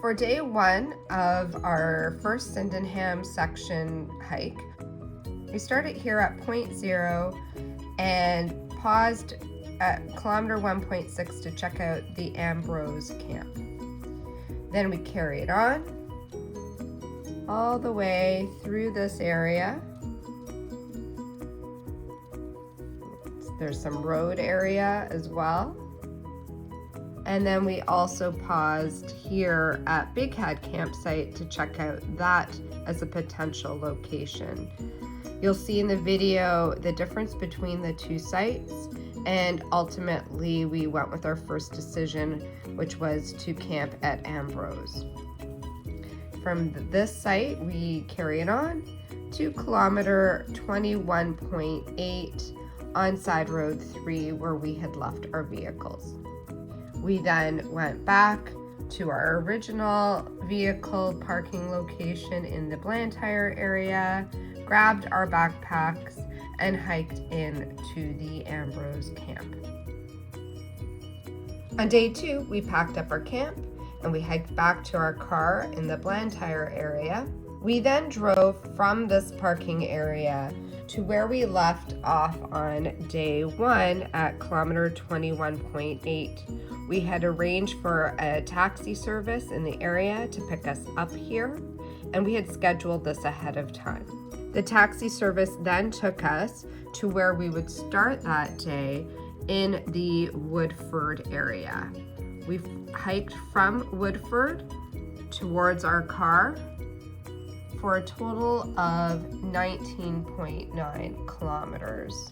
for day one of our first Sydenham section hike, we started here at point 0 and paused at kilometer 1.6 to check out the Ambrose camp. Then we carried on all the way through this area. There's some road area as well. And then we also paused here at BigHead Campsite to check out that as a potential location. You'll see in the video the difference between the two sites, and ultimately we went with our first decision, which was to camp at Ambrose. From this site, we carry it on to kilometer 21.8 on side road 3 where we had left our vehicles. We then went back to our original vehicle parking location in the Blantyre area, grabbed our backpacks, and hiked into the Ambrose camp. On day 2, we packed up our camp and we hiked back to our car in the Blantyre area. We then drove from this parking area to where we left off on day 1 at kilometer 21.8. We had arranged for a taxi service in the area to pick us up here, and we had scheduled this ahead of time. The taxi service then took us to where we would start that day in the Woodford area. We hiked from Woodford towards our car for a total of 19.9 kilometers.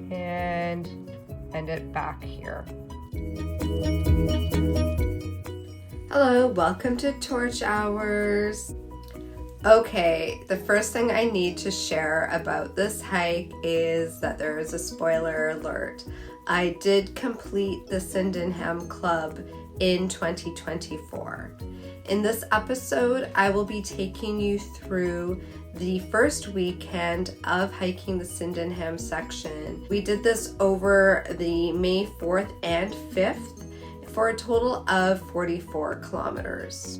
And ended back here. Hello, welcome to Torch Hours. Okay, the first thing I need to share about this hike is that there is a spoiler alert. I did complete the Sydenham Club in 2024. In this episode, I will be taking you through the first weekend of hiking the Sydenham section. We did this over the May 4th and 5th for a total of 44 kilometers.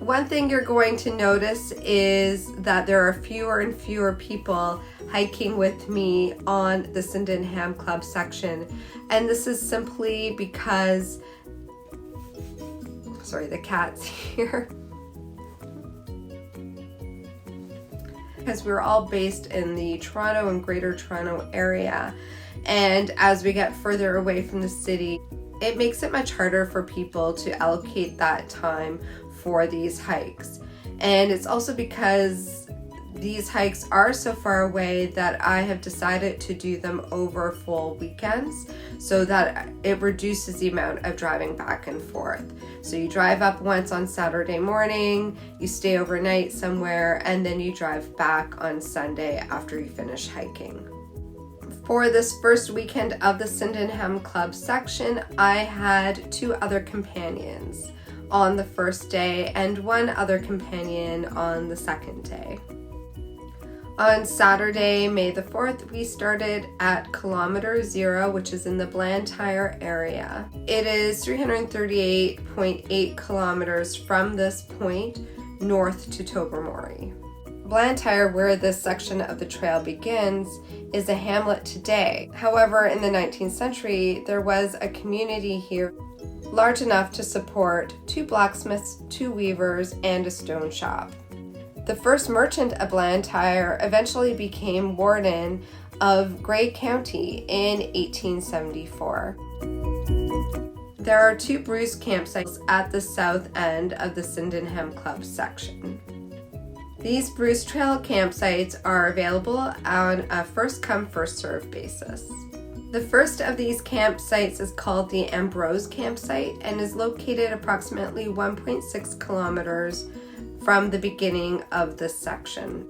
One thing you're going to notice is that there are fewer and fewer people hiking with me on the Sydenham Club section, and this is simply because, sorry, the cat's here, because we're all based in the Toronto and Greater Toronto area, and as we get further away from the city, it makes it much harder for people to allocate that time for these hikes. And it's also because these hikes are so far away that I have decided to do them over full weekends so that it reduces the amount of driving back and forth. So you drive up once on Saturday morning, you stay overnight somewhere, and then you drive back on Sunday after you finish hiking. For this first weekend of the Sydenham Club section, I had 2 other companions on the first day and 1 other companion on the second day. On Saturday, May the 4th, we started at kilometer 0, which is in the Blantyre area. It is 338.8 kilometers from this point north to Tobermory. Blantyre, where this section of the trail begins, is a hamlet today. However, in the 19th century, there was a community here large enough to support 2 blacksmiths, 2 weavers, and a stone shop. The first merchant of Blantyre eventually became warden of Grey County in 1874. There are 2 Bruce campsites at the south end of the Sydenham Club section. These Bruce Trail campsites are available on a first-come, first-served basis. The first of these campsites is called the Ambrose campsite and is located approximately 1.6 kilometers from the beginning of this section.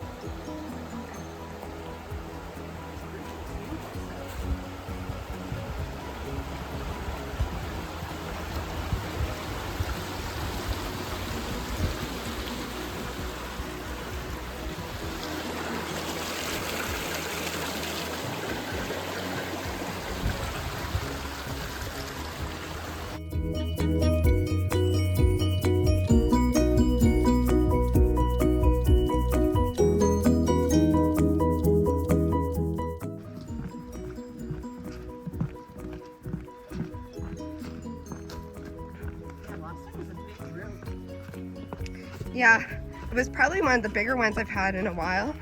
Yeah, it was probably one of the bigger ones I've had in a while.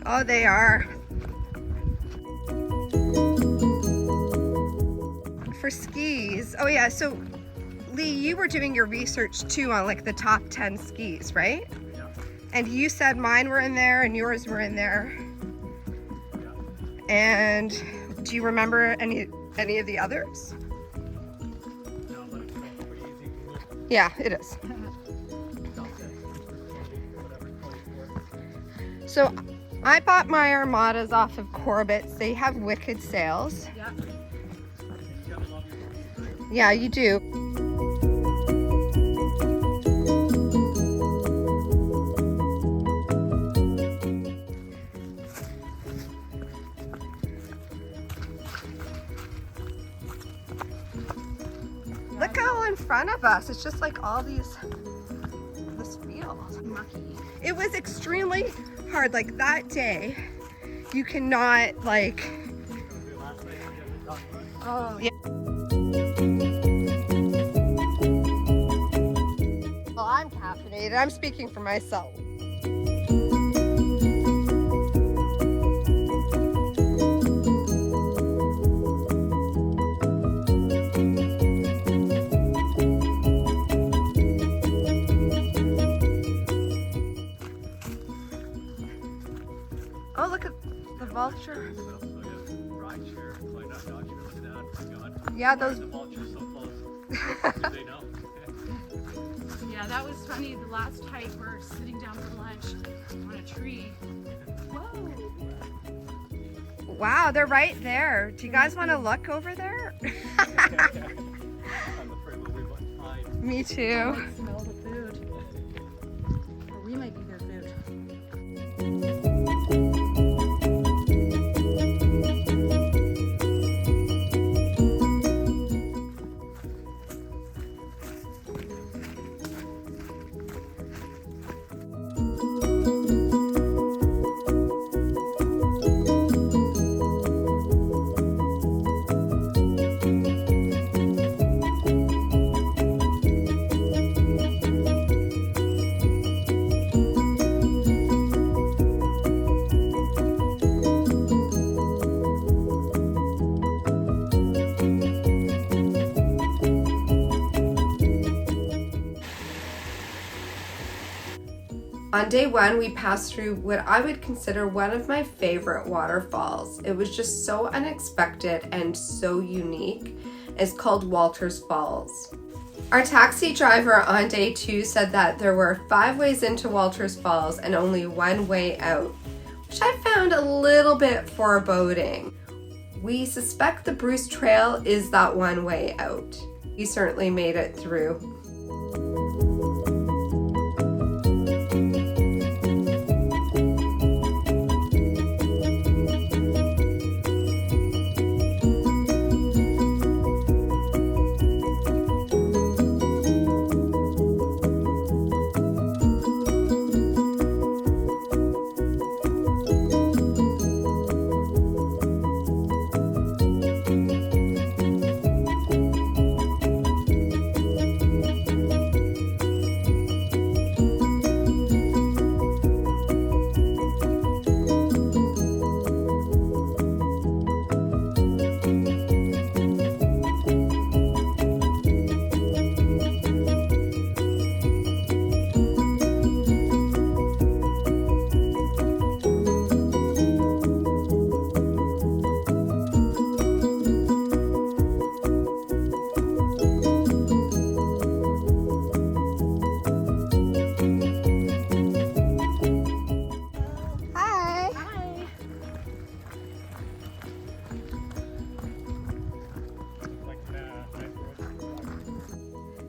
Oh, they are. For skis, oh yeah, so Lee, you were doing your research too on like the top 10 skis, right? Yeah. And you said mine were in there and yours were in there. Yeah. And do you remember any of the others? No, but it's pretty easy. Yeah, it is. So I bought my Armadas off of Corbett's. They have wicked sales. Yeah. Yeah, you do. Look how in front of us, it's just like all this field. Mucky. It was extremely hard. Like that day, you cannot like. Oh, Yeah. Well, I'm caffeinated. I'm speaking for myself. Oh, look at the vulture. Yeah, those. The vulture's so close. They know. yeah, that was funny. The last hike, we're sitting down for lunch on a tree. Whoa! Wow, they're right there. Do you guys want to look over there? I'm afraid we won't find. Me I too. might smell the food. Or we might be their food. On day one, we passed through what I would consider one of my favorite waterfalls. It was just so unexpected and so unique. It's called Walters Falls. Our taxi driver on day two said that there were 5 ways into Walters Falls and only 1 way out, which I found a little bit foreboding. We suspect the Bruce Trail is that 1 way out. We certainly made it through.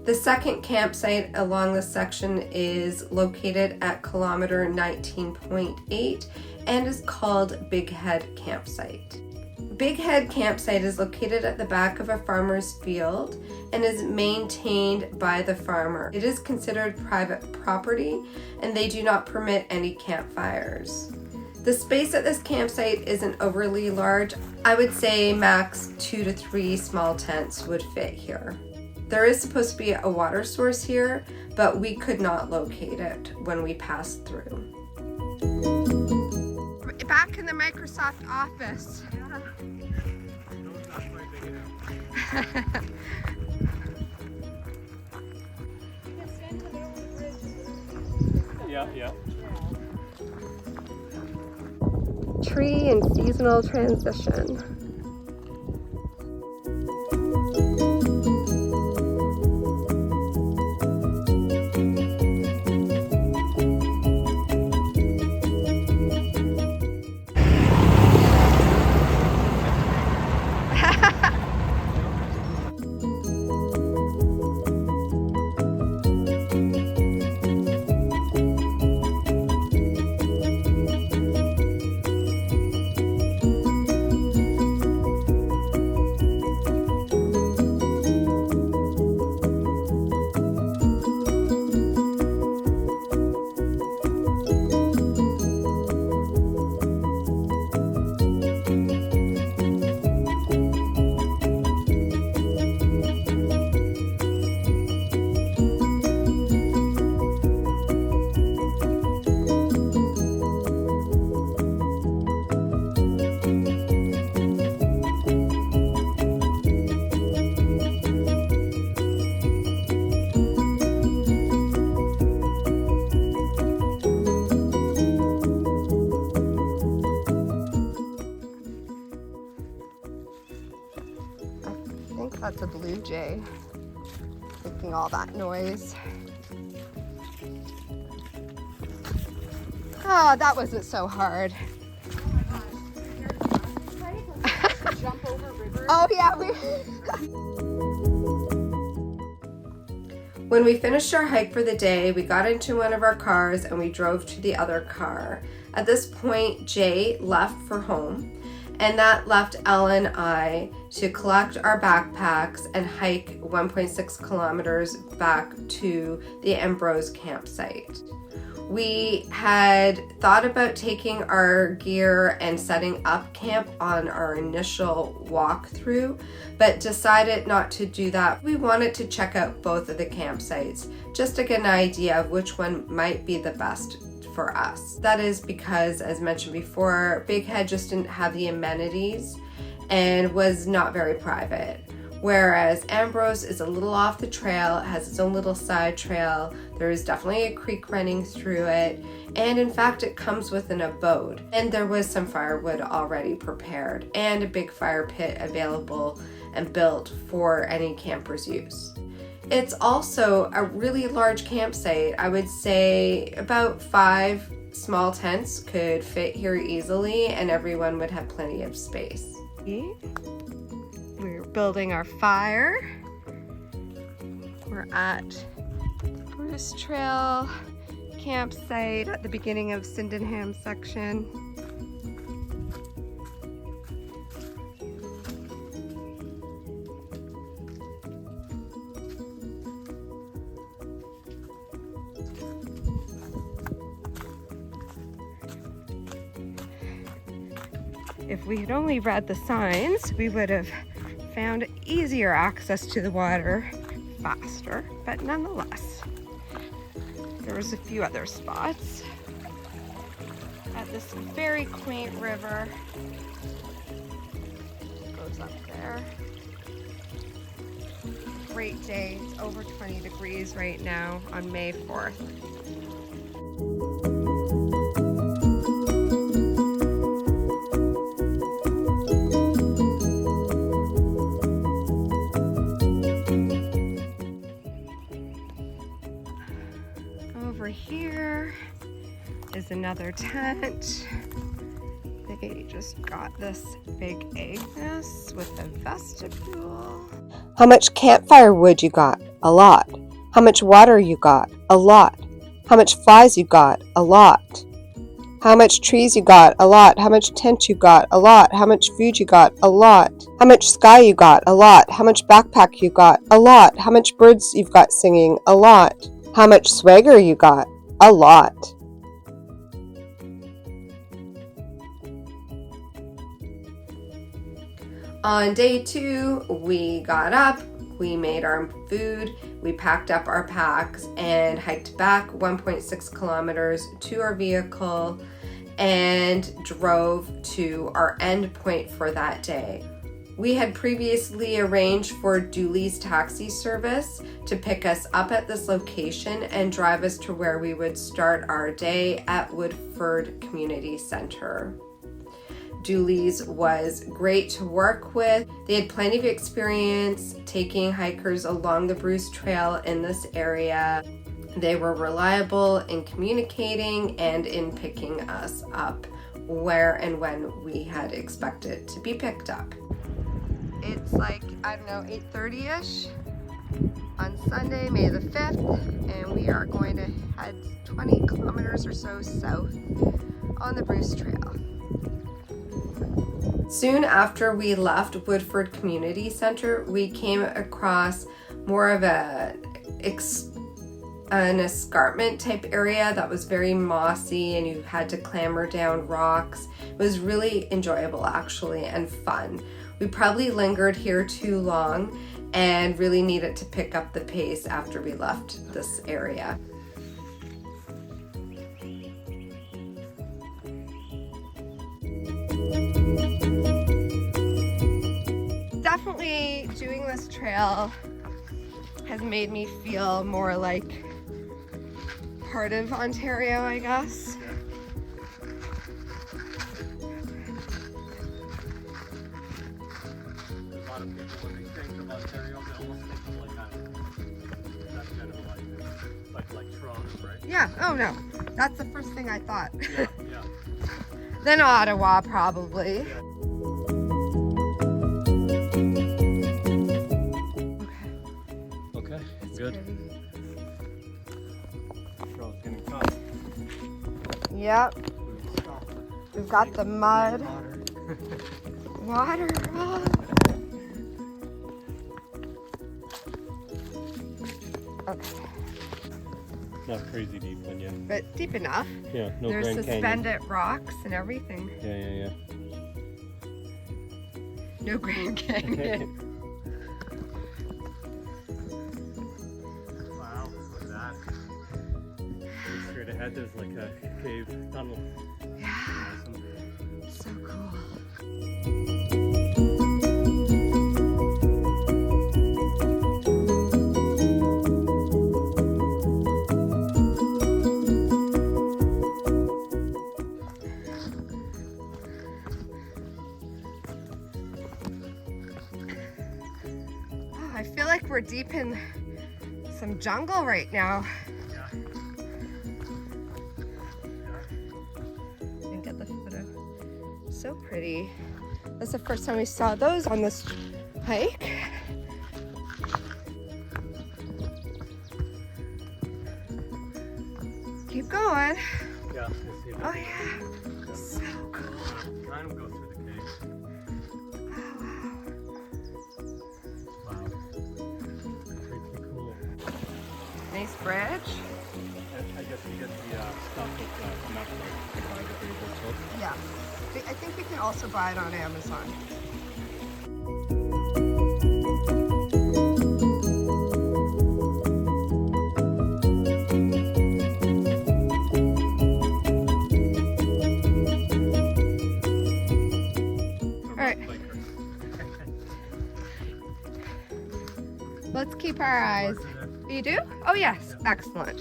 The second campsite along this section is located at kilometer 19.8 and is called BigHead Campsite. BigHead Campsite is located at the back of a farmer's field and is maintained by the farmer. It is considered private property and they do not permit any campfires. The space at this campsite isn't overly large. I would say max 2 to 3 small tents would fit here. There is supposed to be a water source here, but we could not locate it when we passed through. Back in the Microsoft office. Yeah. Tree and seasonal transition. That's a blue jay making all that noise. Oh, that wasn't so hard. Jump over river. Oh yeah, When we finished our hike for the day, we got into one of our cars and we drove to the other car. At this point, Jay left for home, and that left Ella and I to collect our backpacks and hike 1.6 kilometers back to the Ambrose campsite. We had thought about taking our gear and setting up camp on our initial walkthrough, but decided not to do that. We wanted to check out both of the campsites just to get an idea of which one might be the best for us. That is because, as mentioned before, BigHead just didn't have the amenities and was not very private. Whereas Ambrose is a little off the trail, it has its own little side trail, there is definitely a creek running through it, and in fact it comes with an abode. And there was some firewood already prepared and a big fire pit available and built for any camper's use. It's also a really large campsite. I would say about 5 small tents could fit here easily and everyone would have plenty of space. We're building our fire. We're at Bruce Trail campsite at the beginning of Sydenham section. If we had only read the signs, we would have found easier access to the water faster, but nonetheless, there was a few other spots at this very quaint river. It goes up there. Great day. It's over 20 degrees right now on May 4th. Over here is another tent. They just got this big egg nest with a vestibule. How much campfire wood you got? A lot. How much water you got? A lot. How much flies you got? A lot. How much trees you got? A lot. How much tent you got? A lot. How much food you got? A lot. How much sky you got? A lot. How much backpack you got? A lot. How much birds you've got singing? A lot. How much swagger you got? A lot. On day 2, we got up, We made our own food, we packed up our packs and hiked back 1.6 kilometers to our vehicle and drove to our end point for that day. We had previously arranged for Dooley's taxi service to pick us up at this location and drive us to where we would start our day at Woodford Community Center. Dooley's was great to work with. They had plenty of experience taking hikers along the Bruce Trail in this area. They were reliable in communicating and in picking us up where and when we had expected to be picked up. It's like, I don't know, 8:30ish on Sunday, May the 5th, and we are going to head 20 kilometers or so south on the Bruce Trail. Soon after we left Woodford Community Center, we came across more of an escarpment type area that was very mossy and you had to clamber down rocks. It was really enjoyable actually and fun. We probably lingered here too long and really needed to pick up the pace after we left this area. Definitely doing this trail has made me feel more like part of Ontario, I guess. A lot of people, when they think of Ontario, they almost think of like that kind of like Toronto, right? Yeah, oh no, that's the first thing I thought. Yeah, yeah. Then Ottawa, probably. Yeah. Okay, good. Trail's getting tough. Yep, we've got the mud. Water. Oh. Okay, Not crazy deep one yet. but deep enough. Yeah, no There's Grand Canyon. suspended rocks and everything. Yeah. No Grand Canyon. Wow, look at that. Straight ahead, there's like a cave tunnel. Yeah, Awesome. so cool. Oh, I feel like we're deep in some jungle right now. Yeah. And get the photo. So pretty. That's the first time we saw those on this hike. Keep going. Yeah, I see that. Oh yeah. So cool. Trying to go through the cave. Wow. Pretty cool. Nice bridge. I guess you get the stuff with not like biodegradable. Yeah. I think we can also buy it on Amazon. Let's keep our eyes. You do? Oh yes, excellent.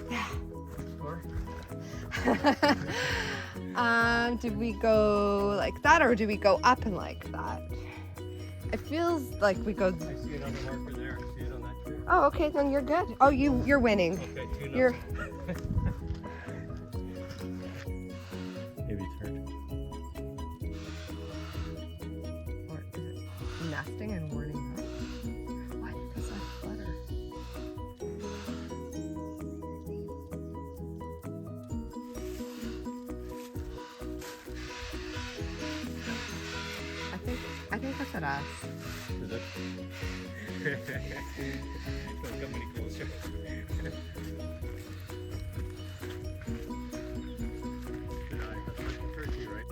Yeah. Did we go like that or do we go up and like that? It feels like we go. I see another marker there. See it on that tree? Oh, okay, then you're good. Oh, you're winning. Okay, You're. Maybe it's hurt. Or is it nesting and warning up? Why does that flutter? I think that's at us. Is it? Don't come any closer. Good eye. That's turkey, right?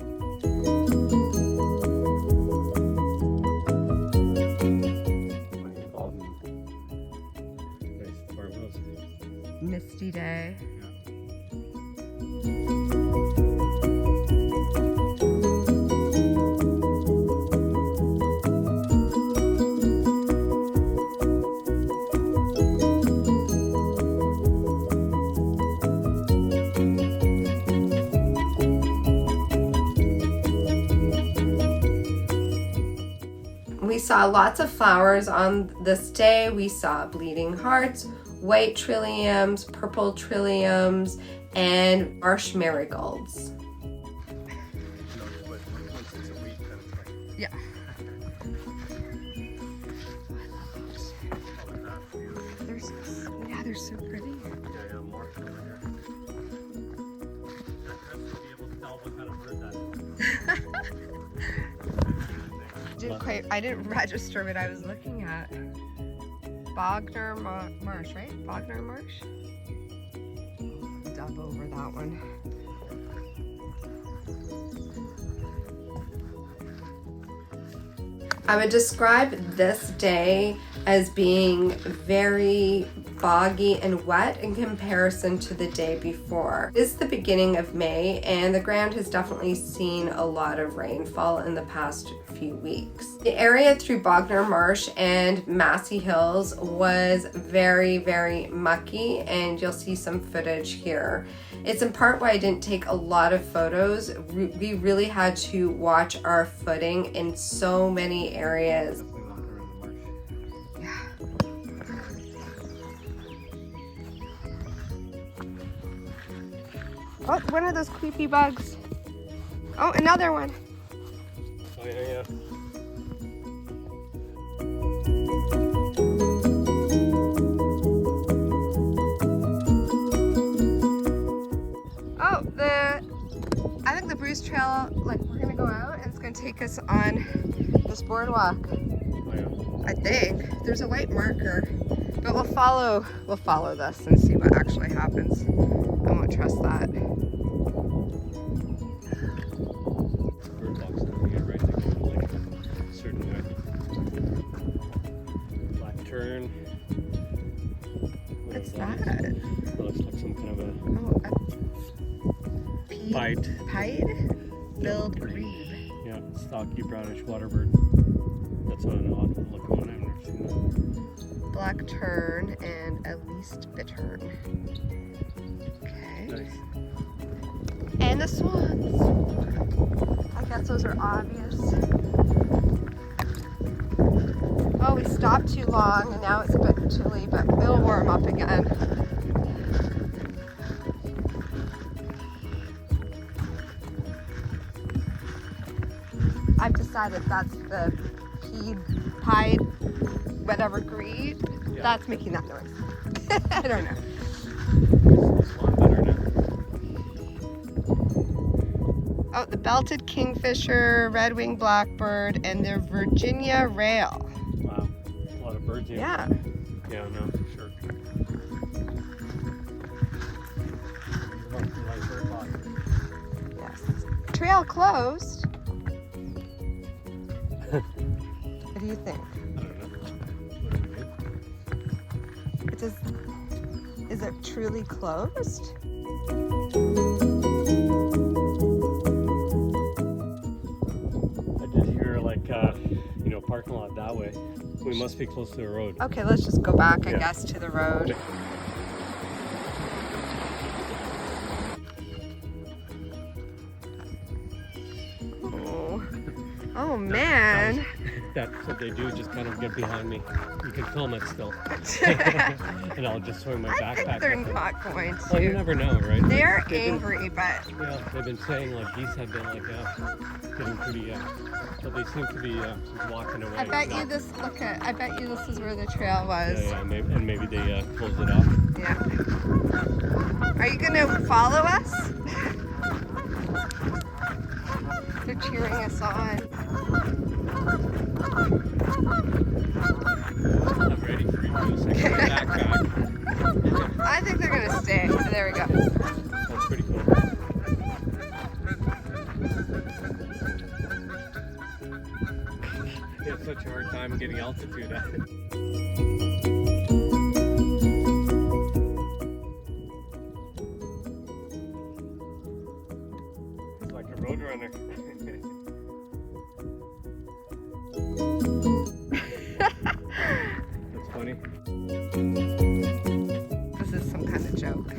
We saw lots of flowers on this day. We saw bleeding hearts, white trilliums, purple trilliums, and marsh marigolds. Yeah. They're so pretty. Yeah, more over here. Be able to tell what kind of bird that is. I didn't register what I was looking at. Bogner Marsh, right? Bogner Marsh? Dub over that one. I would describe this day as being very boggy and wet in comparison to the day before. It's the beginning of May and the ground has definitely seen a lot of rainfall in the past few weeks. The area through Bogner Marsh and Massey Hills was very, very mucky, and you'll see some footage here. It's in part why I didn't take a lot of photos. We really had to watch our footing in so many areas. Oh, one of those creepy bugs. Oh, another one. Oh, yeah. Oh, I think the Bruce Trail, like, we're gonna go out and it's gonna take us on this boardwalk. Oh, yeah. I think. There's a white marker. But we'll follow this and see what actually happens. I won't trust that. Bird box down here, right? They go like a certain way. Black tern. What's that? That looks like some kind of a pied. Billed grebe. Yeah, stocky brownish water bird. That's an odd looking one. I've never seen that. Black tern and a least bittern. Okay. Nice. And the swans. I guess those are obvious. Oh, we stopped too long and now it's a bit chilly, but it'll warm up again. I've decided that's the pied whatever grebe. Yeah. That's making that noise. I don't know. Swan better now. Oh, the belted kingfisher, red-winged blackbird, and the Virginia rail. Wow, a lot of birds here. Yeah. Yeah, no, for sure. Yes. Trail closed. What do you think? I don't know. What do we do? It does, is it truly closed? I did hear parking lot that way. We must be close to the road. Okay, let's just go back, I Yeah. guess, to the road. Oh man. That's what they do, just kind of get behind me. You can film it still. And I'll just swing my I backpack think they're up and- not going to. Well, you never know, right? They're They've been- angry, but Yeah, they've been saying like geese have been getting pretty, but they seem to be walking away. I bet you not- this, I bet you this is where the trail was. Yeah, maybe they closed it off. Yeah. Are you gonna follow us? They're cheering us on. I'm ready for you to second backpack. I think they're gonna stay. There we go. That's pretty cool. You have such a hard time getting altitude at it. It's like a road runner. That's funny. This is some kind of joke.